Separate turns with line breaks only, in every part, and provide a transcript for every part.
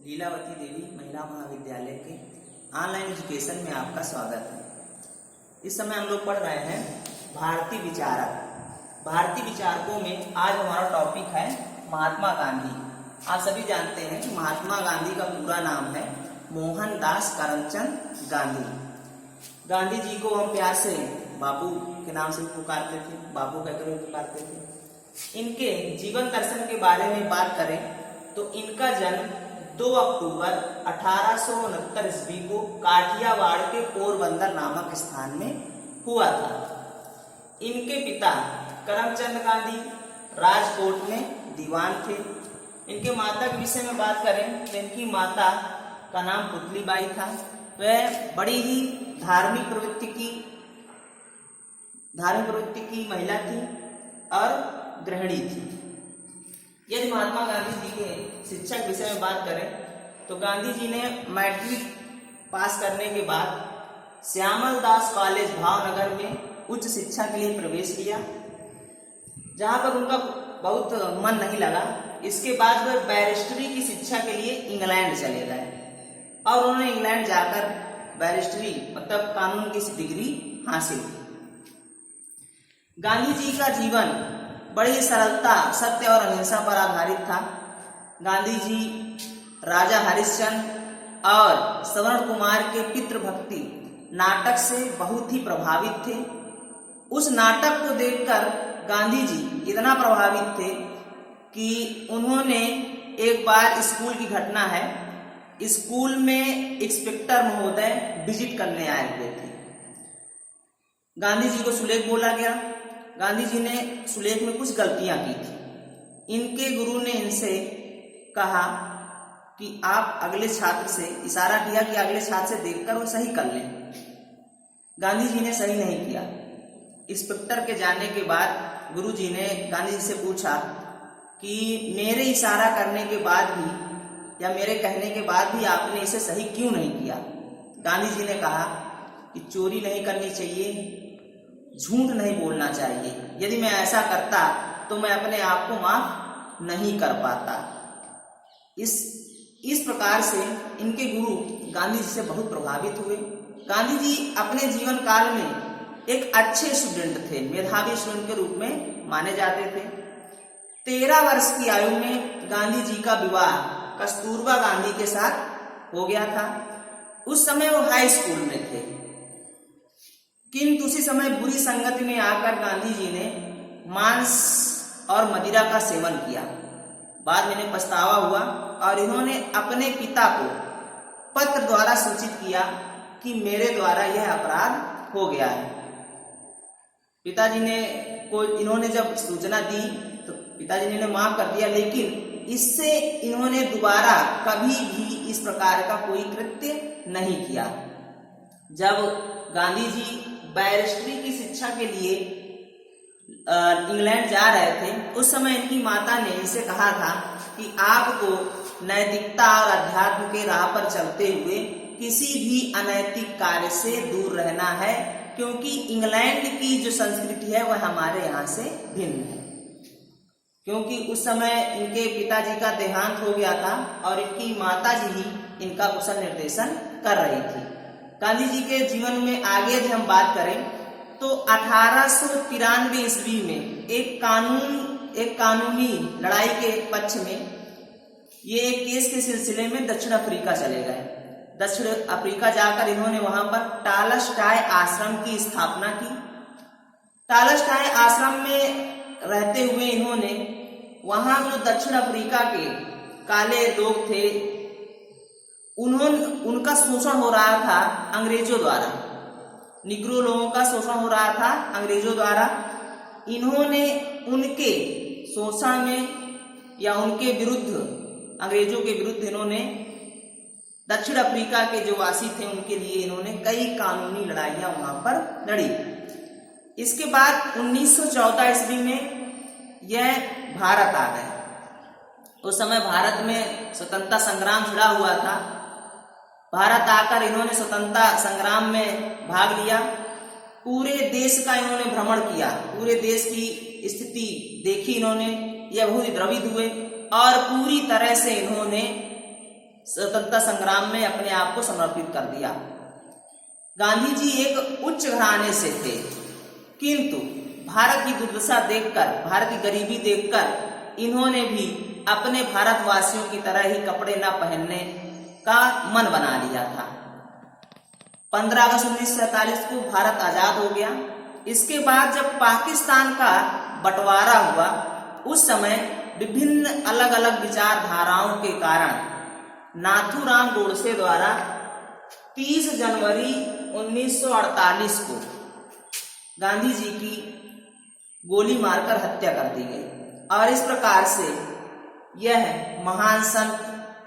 लीलावती देवी महिला महाविद्यालय के ऑनलाइन एजुकेशन में आपका स्वागत है। इस समय हम लोग पढ़ रहे हैं भारतीय विचारक। भारतीय विचारकों में आज हमारा टॉपिक है महात्मा गांधी। आप सभी जानते हैं कि महात्मा गांधी का पूरा नाम है मोहनदास करमचंद गांधी। गांधी जी को हम प्यार से बापू के नाम से पुकारते थे, बापू कहकर पुकारते थे। इनके जीवन दर्शन के बारे में बात करें तो इनका जन्म 2 अक्टूबर 1869 ईस्वी को काठियावाड़ के पोरबंदर नामक स्थान में हुआ था। इनके पिता करमचंद गांधी राजकोट में दीवान थे। इनके माता के विषय में बात करें तो इनकी माता का नाम पुतलीबाई था। वह बड़ी ही धार्मिक प्रवृत्ति की महिला थी और गृहिणी थी। यदि महात्मा गांधी जी के शिक्षा के विषय में बात करें तो गांधी जी ने मैट्रिक पास करने के बाद श्यामल दास कॉलेज भावनगर में उच्च शिक्षा के लिए प्रवेश किया, जहां पर उनका बहुत मन नहीं लगा। इसके बाद वह बैरिस्ट्री की शिक्षा के लिए इंग्लैंड चले गए और उन्होंने इंग्लैंड जाकर बैरिस्ट्री मतलब कानून की डिग्री हासिल की। गांधी जी का जीवन बड़ी सरलता, सत्य और अहिंसा पर आधारित था। गांधी जी राजा हरिश्चंद्र और श्रवण कुमार के पितृभक्ति नाटक से बहुत ही प्रभावित थे। उस नाटक को देखकर गांधी जी इतना प्रभावित थे कि उन्होंने एक बार स्कूल की घटना है, स्कूल में इंस्पेक्टर महोदय विजिट करने आए हुए थे। गांधी जी को सुलेख बोला गया। गांधी जी ने सुलेख में कुछ गलतियां की थी। इनके गुरु ने इनसे कहा कि आप अगले छात्र से, इशारा किया कि अगले छात्र से देखकर वो सही कर लें। गांधी जी ने सही नहीं किया। इंस्पेक्टर के जाने के बाद गुरु जी ने गांधी जी से पूछा कि मेरे इशारा करने के बाद भी या मेरे कहने के बाद भी आपने इसे सही क्यों नहीं किया। गांधी जी ने कहा कि चोरी नहीं करनी चाहिए, झूठ नहीं बोलना चाहिए। यदि मैं ऐसा करता तो मैं अपने आप को माफ नहीं कर पाता। इस प्रकार से इनके गुरु गांधी जी से बहुत प्रभावित हुए। गांधी जी अपने जीवन काल में एक अच्छे स्टूडेंट थे, मेधावी स्टूडेंट के रूप में माने जाते थे। 13 वर्ष की आयु में गांधी जी का विवाह कस्तूरबा गांधी के साथ हो गया था। उस समय वो हाई स्कूल में थे, किंतु उसी समय बुरी संगति में आकर गांधी जी ने मांस और मदिरा का सेवन किया। बाद में इन्हें पछतावा हुआ और इन्होंने अपने पिता को पत्र द्वारा सूचित किया कि मेरे द्वारा यह अपराध हो गया है। पिताजी ने इन्होंने जब सूचना दी तो पिताजी ने माफ कर दिया, लेकिन इससे इन्होंने दोबारा कभी भी इस प्रकार का कोई कृत्य नहीं किया। जब गांधी जी बैरिस्ट्री की शिक्षा के लिए इंग्लैंड जा रहे थे, उस समय इनकी माता ने इनसे कहा था कि आपको नैतिकता और अध्यात्म के राह पर चलते हुए किसी भी अनैतिक कार्य से दूर रहना है, क्योंकि इंग्लैंड की जो संस्कृति है वह हमारे यहाँ से भिन्न है। क्योंकि उस समय इनके पिताजी का देहांत हो गया था और इनकी माताजी ही इनका कुशल निर्देशन कर रही थी। गांधी जी के जीवन में आगे यदि हम बात करें तो 1893 ईस्वी में एक कानूनी लड़ाई के पक्ष में ये एक केस के सिलसिले में दक्षिण अफ्रीका चले गए। दक्षिण अफ्रीका जाकर इन्होंने वहां पर टालस्टॉय आश्रम की स्थापना की। टालस्टॉय आश्रम में रहते हुए इन्होंने वहां जो दक्षिण अफ्रीका के काले लोग थे उनका शोषण हो रहा था अंग्रेजों द्वारा। निग्रो लोगों का शोषण हो रहा था अंग्रेजों द्वारा। इन्होंने उनके शोषण में या उनके विरुद्ध, अंग्रेजों के विरुद्ध इन्होंने दक्षिण अफ्रीका के जो वासी थे उनके लिए इन्होंने कई कानूनी लड़ाइयां वहां पर लड़ी। इसके बाद 1914 ईस्वी में यह भारत आ गए। उस समय भारत में स्वतंत्रता संग्राम छिड़ा हुआ था। भारत आकर इन्होंने स्वतंत्रता संग्राम में भाग लिया। पूरे देश का इन्होंने भ्रमण किया, पूरे देश की स्थिति देखी इन्होंने। यह बहुत द्रवित हुए और पूरी तरह से इन्होंने स्वतंत्रता संग्राम में अपने आप को समर्पित कर दिया। गांधी जी एक उच्च घराने से थे, किंतु भारत की दुर्दशा देखकर, भारत की गरीबी देखकर इन्होंने भी अपने भारतवासियों की तरह ही कपड़े न पहनने का मन बना लिया था। 15 अगस्त 1947 को भारत आजाद हो गया। इसके बाद जब पाकिस्तान का बंटवारा हुआ, उस समय विभिन्न अलग अलग विचारधाराओं के कारण नाथूराम गोडसे द्वारा 30 जनवरी 1948 को गांधी जी की गोली मारकर हत्या कर दी गई और इस प्रकार से यह महान संत,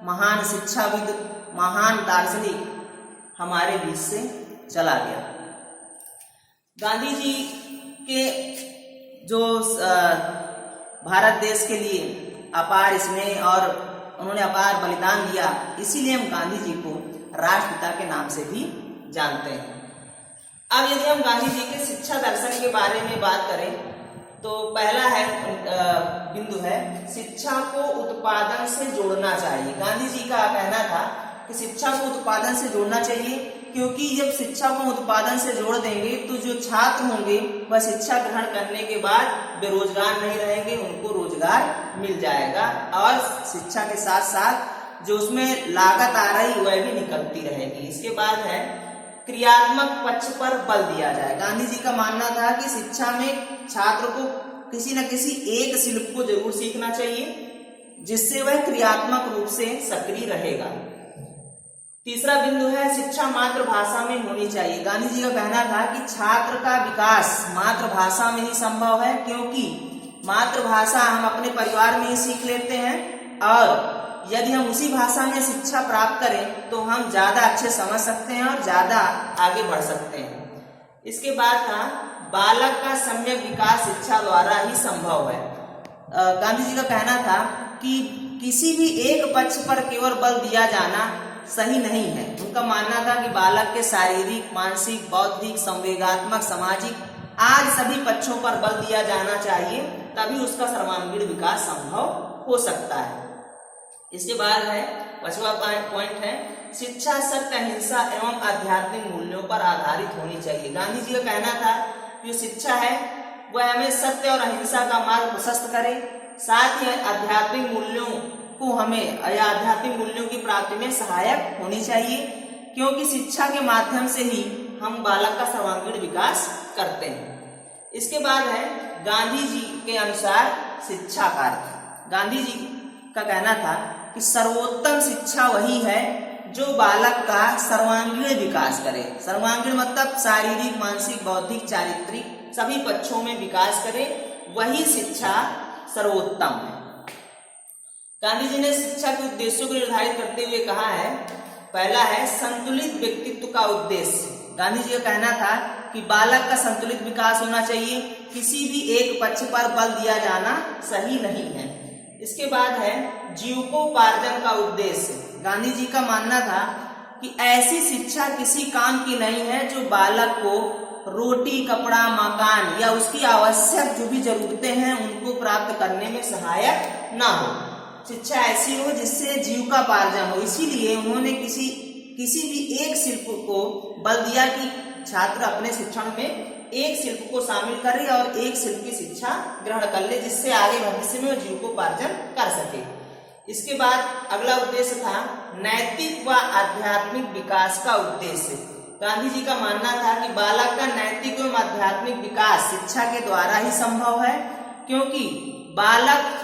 महान शिक्षाविद, महान दार्शनिक हमारे बीच से चला गया। गांधी जी के जो भारत देश के लिए अपार स्नेह और उन्होंने अपार बलिदान दिया, इसीलिए हम गांधी जी को राष्ट्रपिता के नाम से भी जानते हैं। अब यदि हम गांधी जी के शिक्षा दर्शन के बारे में बात करें तो पहला है बिंदु है शिक्षा को उत्पादन से जोड़ना चाहिए। गांधी जी का कहना था कि शिक्षा को उत्पादन से जोड़ना चाहिए, क्योंकि जब शिक्षा को उत्पादन से जोड़ देंगे तो जो छात्र होंगे वह शिक्षा ग्रहण करने के बाद बेरोजगार नहीं रहेंगे, उनको रोजगार मिल जाएगा और शिक्षा के साथ साथ जो उसमें लागत आ रही वह भी निकलती रहेगी। इसके बाद है क्रियात्मक पक्ष पर बल दिया जाए। गांधी जी का मानना था कि शिक्षा में छात्र को किसी न किसी एक शिल्प को जरूर सीखना चाहिए, जिससे वह क्रियात्मक रूप से सक्रिय रहेगा। तीसरा बिंदु है शिक्षा मातृभाषा में होनी चाहिए। गांधी जी का कहना था कि छात्र का विकास मातृभाषा में ही संभव है, क्योंकि मातृभाषा हम अपने परिवार में ही सीख लेते हैं और यदि हम उसी भाषा में शिक्षा प्राप्त करें तो हम ज्यादा अच्छे समझ सकते हैं और ज्यादा आगे बढ़ सकते हैं। इसके बाद था बालक का सम्यक विकास शिक्षा द्वारा ही संभव है। गांधी जी का कहना था कि किसी भी एक पक्ष पर केवल बल दिया जाना सही नहीं है। उनका मानना था कि बालक के शारीरिक, मानसिक, बौद्धिक, संवेगात्मक, सामाजिक आज सभी पक्षों पर बल दिया जाना चाहिए, तभी उसका सर्वांगीण विकास संभव हो सकता है। इसके बाद है 5वां पॉइंट है शिक्षा सत्य, अहिंसा एवं आध्यात्मिक मूल्यों पर आधारित होनी चाहिए। गांधी जी का कहना था कि शिक्षा है वह हमें सत्य और अहिंसा का मार्ग प्रशस्त करे, साथ ही आध्यात्मिक मूल्यों को हमें आध्यात्मिक मूल्यों की प्राप्ति में सहायक होनी चाहिए, क्योंकि शिक्षा के माध्यम से ही हम बालक का सर्वांगीण विकास करते हैं। इसके बाद है गांधी जी के अनुसार शिक्षा का अर्थ। गांधी जी का कहना था कि सर्वोत्तम शिक्षा वही है जो बालक का सर्वांगीण विकास करे। सर्वांगीण मतलब शारीरिक, मानसिक, बौद्धिक, चारित्रिक सभी पक्षों में विकास करे, वही शिक्षा सर्वोत्तम है। गांधी जी ने शिक्षा के उद्देश्यों को निर्धारित करते हुए कहा है, पहला है संतुलित व्यक्तित्व का उद्देश्य। गांधी जी का कहना था कि बालक का संतुलित विकास होना चाहिए, किसी भी एक पक्ष पर बल दिया जाना सही नहीं है। इसके बाद है जीविकोपार्जन का उद्देश्य। गांधी जी का मानना था कि ऐसी शिक्षा किसी काम की नहीं है जो बालक को रोटी, कपड़ा, मकान या उसकी आवश्यक जो भी जरूरतें हैं उनको प्राप्त करने में सहायक ना हो। शिक्षा ऐसी हो जिससे जीविकोपार्जन हो। इसीलिए उन्होंने किसी भी एक शिल्प को बल दिया कि छात्र अपने शिक्षण में एक शिल्प को शामिल करे और एक शिल्प की शिक्षा ग्रहण कर ले, जिससे आगे भविष्य में वो जीविकोपार्जन कर सके। इसके बाद अगला उद्देश्य था नैतिक व आध्यात्मिक विकास का उद्देश्य। गांधी जी का मानना था कि बालक का नैतिक एवं आध्यात्मिक विकास शिक्षा के द्वारा ही संभव है, क्योंकि बालक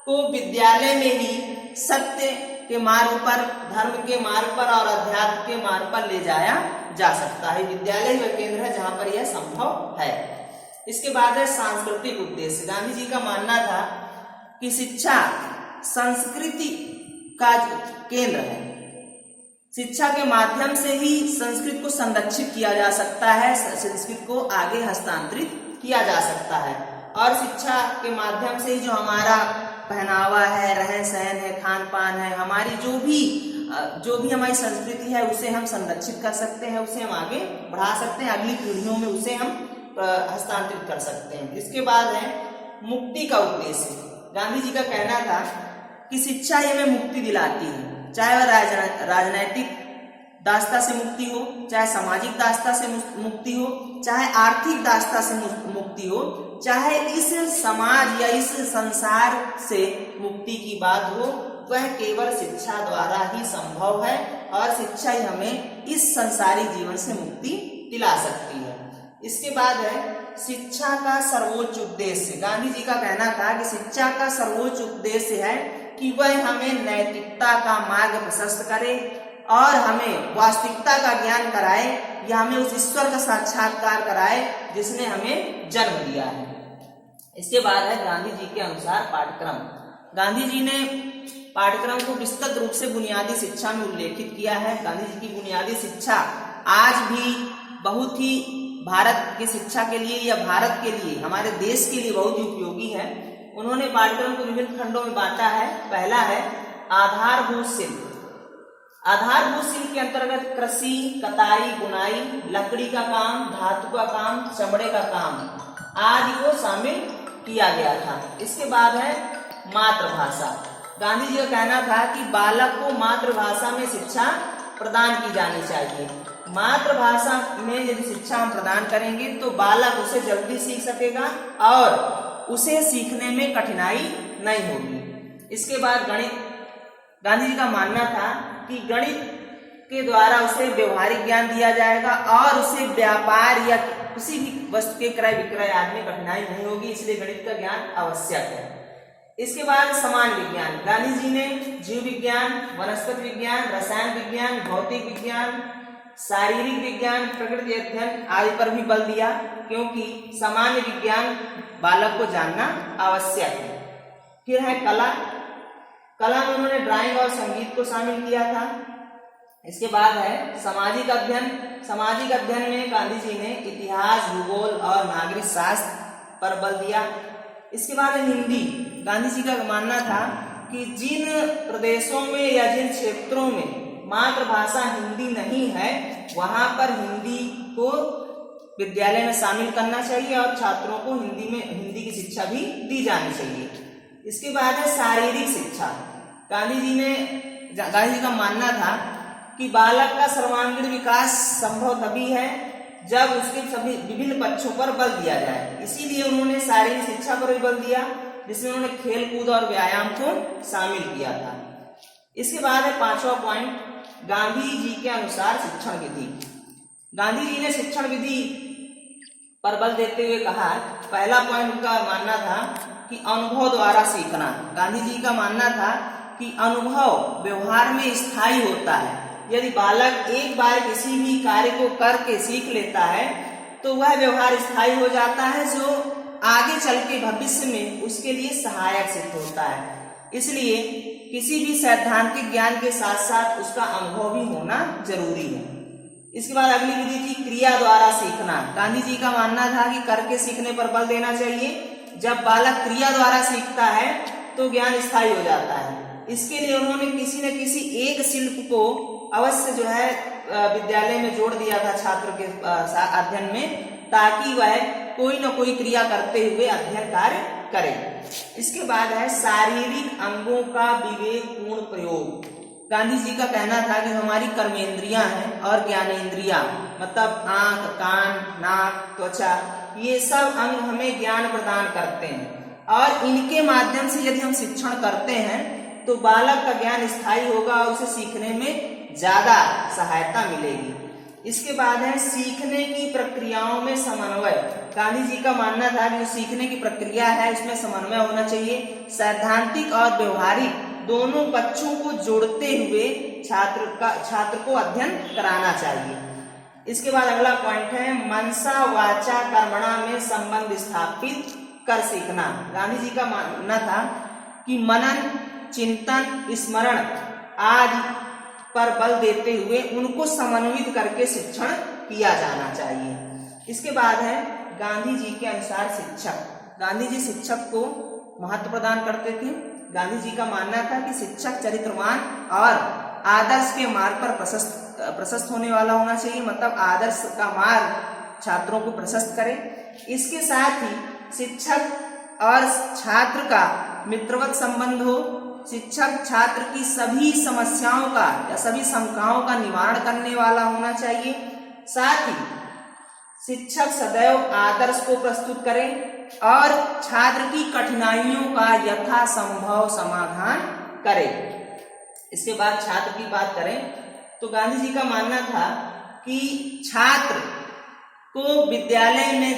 को विद्यालय में ही सत्य के मार्ग पर, धर्म के मार्ग पर और अध्यात्म के मार्ग पर ले जाया जा सकता है। विद्यालय वह केंद्र है जहां पर यह संभव है। इसके बाद है सांस्कृतिक उद्देश्य। गांधी जी का मानना था कि शिक्षा संस्कृति का केंद्र है। शिक्षा के माध्यम से ही संस्कृति को संरक्षित किया जा सकता है, संस्कृति को आगे हस्तांतरित किया जा सकता है, और शिक्षा के माध्यम से ही जो हमारा पहनावा है, रहन सहन है, खान पान है, हमारी जो भी हमारी संस्कृति है उसे हम संरक्षित कर सकते हैं, उसे हम आगे बढ़ा सकते हैं, अगली पीढ़ियों में उसे हम हस्तांतरित कर सकते हैं। इसके बाद है मुक्ति का उद्देश्य। गांधी जी का कहना था कि शिक्षा ही हमें मुक्ति दिलाती है। चाहे वह राजनैतिक दासता से मुक्ति हो, चाहे सामाजिक दासता से मुक्ति हो, चाहे आर्थिक दासता से मुक्ति हो, चाहे इस समाज या इस संसार से मुक्ति की बात हो, वह केवल शिक्षा द्वारा ही संभव है और शिक्षा ही हमें इस संसारिक जीवन से मुक्ति दिला सकती है। इसके बाद है शिक्षा का सर्वोच्च उद्देश्य। गांधी जी का कहना था कि शिक्षा का सर्वोच्च उद्देश्य है कि वह हमें नैतिकता का मार्ग प्रशस्त करे और हमें वास्तविकता का ज्ञान कराए या हमें उस ईश्वर का साक्षात्कार कराए जिसने हमें जन्म दिया है। इसके बाद है गांधी जी के अनुसार पाठ्यक्रम। गांधी जी ने पाठ्यक्रम को विस्तृत रूप से बुनियादी शिक्षा में उल्लेखित किया है। गांधी जी की बुनियादी शिक्षा आज भी बहुत ही भारत की शिक्षा के लिए या भारत के लिए, हमारे देश के लिए बहुत ही उपयोगी है। उन्होंने पाठ्यक्रम को विभिन्न खंडों में बांटा है। पहला है आधारभूत शिल्प। आधारभूत शिल्प के अंतर्गत कृषि, कताई, बुनाई, लकड़ी का काम, धातु का काम, चमड़े का काम आदि को शामिल किया गया था। इसके बाद है मातृभाषा। गांधी जी का कहना था कि बालक को मातृभाषा में शिक्षा प्रदान की जानी चाहिए। मातृभाषा में यदि शिक्षा हम प्रदान करेंगे तो बालक उसे जल्दी सीख सकेगा और उसे सीखने में कठिनाई नहीं होगी। इसके बाद गणित। गांधी जी का मानना था कि गणित के द्वारा उसे व्यवहारिक ज्ञान दिया जाएगा और उसे व्यापार या किसी भी वस्तु के क्रय विक्रय आदि में कठिनाई नहीं होगी, इसलिए गणित का ज्ञान आवश्यक है। इसके बाद समान विज्ञान। गांधी जी ने जीव विज्ञान, वनस्पति विज्ञान, रसायन विज्ञान, भौतिक विज्ञान, शारीरिक विज्ञान, प्रकृति अध्ययन आदि पर भी बल दिया, क्योंकि सामान्य विज्ञान बालक को जानना आवश्यक है। फिर है कला। कला में उन्होंने ड्राइंग और संगीत को शामिल किया था। इसके बाद है सामाजिक अध्ययन। सामाजिक अध्ययन में गांधी जी ने इतिहास, भूगोल और नागरिक शास्त्र पर बल दिया। इसके बाद है हिंदी। गांधी जी का मानना था कि जिन प्रदेशों में या जिन क्षेत्रों में मातृभाषा हिंदी नहीं है वहां पर हिंदी को विद्यालय में शामिल करना चाहिए और छात्रों को हिंदी की शिक्षा भी दी जानी चाहिए। इसके बाद है शारीरिक शिक्षा। गांधी जी का मानना था कि बालक का सर्वांगीण विकास संभव तभी है जब उसके सभी विभिन्न पक्षों पर बल दिया जाए। इसीलिए उन्होंने शारीरिक शिक्षा पर भी बल दिया, जिसमें उन्होंने खेल कूद और व्यायाम को शामिल किया था। इसके बाद है पांचवा पॉइंट, गांधी जी के अनुसार शिक्षण विधि। गांधी जी ने शिक्षण विधि पर बल देते हुए कहा, पहला पॉइंट उनका मानना था कि अनुभव द्वारा सीखना। गांधी जी का मानना था कि अनुभव व्यवहार में स्थायी होता है। यदि बालक एक बार किसी भी कार्य को करके सीख लेता है तो वह व्यवहार स्थायी हो जाता है, जो आगे चल के भविष्य में उसके लिए सहायक सिद्ध होता है। इसलिए किसी भी सैद्धांतिक ज्ञान के साथ साथ उसका अनुभव भी होना जरूरी है। इसके बाद अगली विधि थी क्रिया द्वारा सीखना। गांधी जी का मानना था कि करके सीखने पर बल देना चाहिए। जब बालक क्रिया द्वारा सीखता है तो ज्ञान स्थायी हो जाता है। इसके लिए उन्होंने किसी न किसी एक शिल्प को अवश्य विद्यालय में जोड़ दिया था छात्र के अध्ययन में, ताकि वह कोई न कोई क्रिया करते हुए अध्ययन कार्य करे। इसके बाद है शारीरिक अंगों का विवेकपूर्ण प्रयोग। गांधी जी का कहना था कि हमारी कर्मेंद्रियां हैं और ज्ञानेंद्रियां, मतलब आंख, कान, नाक, त्वचा, ये सब अंग हमें ज्ञान प्रदान करते हैं और इनके माध्यम से यदि हम शिक्षण करते हैं तो बालक का ज्ञान स्थायी होगा और उसे सीखने में ज्यादा सहायता मिलेगी। इसके बाद है सीखने की प्रक्रियाओं में समन्वय। गांधी जी का मानना था कि सीखने की प्रक्रिया है उसमें समन्वय होना चाहिए। सैद्धांतिक और व्यवहारिक दोनों पक्षों को जोड़ते हुए छात्र को अध्ययन कराना चाहिए। इसके बाद अगला पॉइंट है मनसा वाचा कर्मणा में संबंध स्थापित कर सीखना। गांधी जी का मानना था कि मनन, चिंतन, स्मरण आदि पर बल देते हुए उनको समन्वित करके शिक्षण किया जाना चाहिए। इसके बाद है गांधी जी के अनुसार शिक्षक। गांधी जी शिक्षक को महत्व प्रदान करते थे। गांधी जी का मानना था कि शिक्षक चरित्रवान और आदर्श के मार्ग पर प्रशस्त होने वाला होना चाहिए, मतलब आदर्श का मार्ग छात्रों को प्रशस्त करे। इसके साथ ही शिक्षक और छात्र का मित्रवत संबंध हो, शिक्षक छात्र की सभी समस्याओं का या सभी शंकाओं का निवारण करने वाला होना चाहिए। साथ ही शिक्षक सदैव आदर्श को प्रस्तुत करें और छात्र की कठिनाइयों का यथासंभव समाधान करें। इसके बाद छात्र की बात करें तो गांधी जी का मानना था कि छात्र को विद्यालय में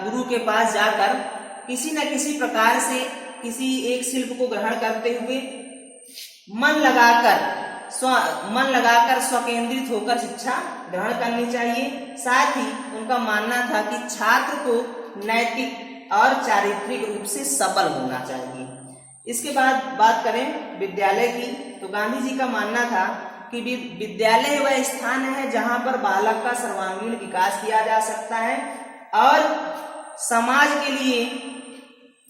गुरु के पास जाकर किसी न किसी प्रकार से किसी एक शिल्प को ग्रहण करते हुए मन लगाकर स्वकेंद्रित होकर शिक्षा ग्रहण करनी चाहिए। साथ ही उनका मानना था कि छात्र को नैतिक और चारित्रिक रूप से सबल होना चाहिए। इसके बाद बात करें विद्यालय की तो गांधी जी का मानना था कि विद्यालय वह स्थान है जहां पर बालक का सर्वांगीण विकास किया जा सकता है और समाज के लिए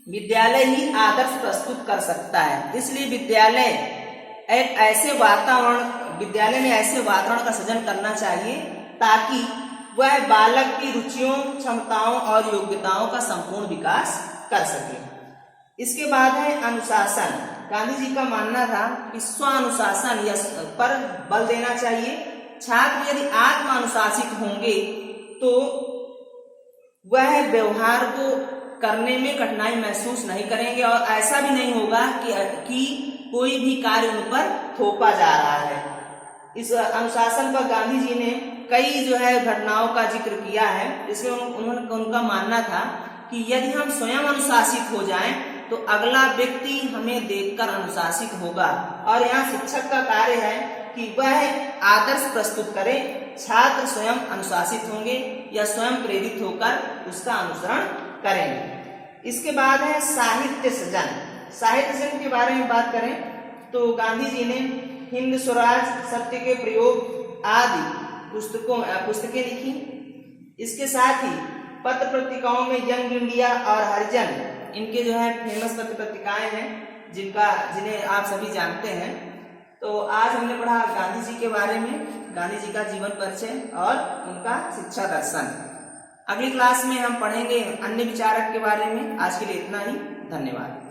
विद्यालय ही आदर्श प्रस्तुत कर सकता है। इसलिए विद्यालय में ऐसे वातावरण का सृजन करना चाहिए ताकि वह बालक की रुचियों, क्षमताओं और योग्यताओं का संपूर्ण विकास कर सके। इसके बाद है अनुशासन। गांधी जी का मानना था कि स्व अनुशासन पर बल देना चाहिए। छात्र यदि आत्म अनुशासित होंगे तो वह व्यवहार को करने में कठिनाई महसूस नहीं करेंगे और ऐसा भी नहीं होगा कि कोई भी कार्य उन पर थोपा जा रहा है। इस अनुशासन पर गांधी जी ने कई घटनाओं का जिक्र किया है, जिसमें उनका मानना था कि यदि हम स्वयं अनुशासित हो जाएं तो अगला व्यक्ति हमें देखकर अनुशासित होगा। और यहाँ शिक्षक का कार्य है कि वह आदर्श प्रस्तुत करे, छात्र स्वयं अनुशासित होंगे या स्वयं प्रेरित होकर उसका अनुसरण करेंगे। इसके बाद है साहित्य सृजन। साहित्य सृजन के बारे में बात करें तो गांधी जी ने हिंद स्वराज, सत्य के प्रयोग आदि पुस्तकें लिखी। इसके साथ ही पत्र पत्रिकाओं में यंग इंडिया और हरिजन, इनके फेमस पत्र पत्रिकाएं हैं जिन्हें आप सभी जानते हैं। तो आज हमने पढ़ा गांधी जी के बारे में, गांधी जी का जीवन परिचय और उनका शिक्षा दर्शन। अगली क्लास में हम पढ़ेंगे अन्य विचारक के बारे में। आज के लिए इतना ही, धन्यवाद।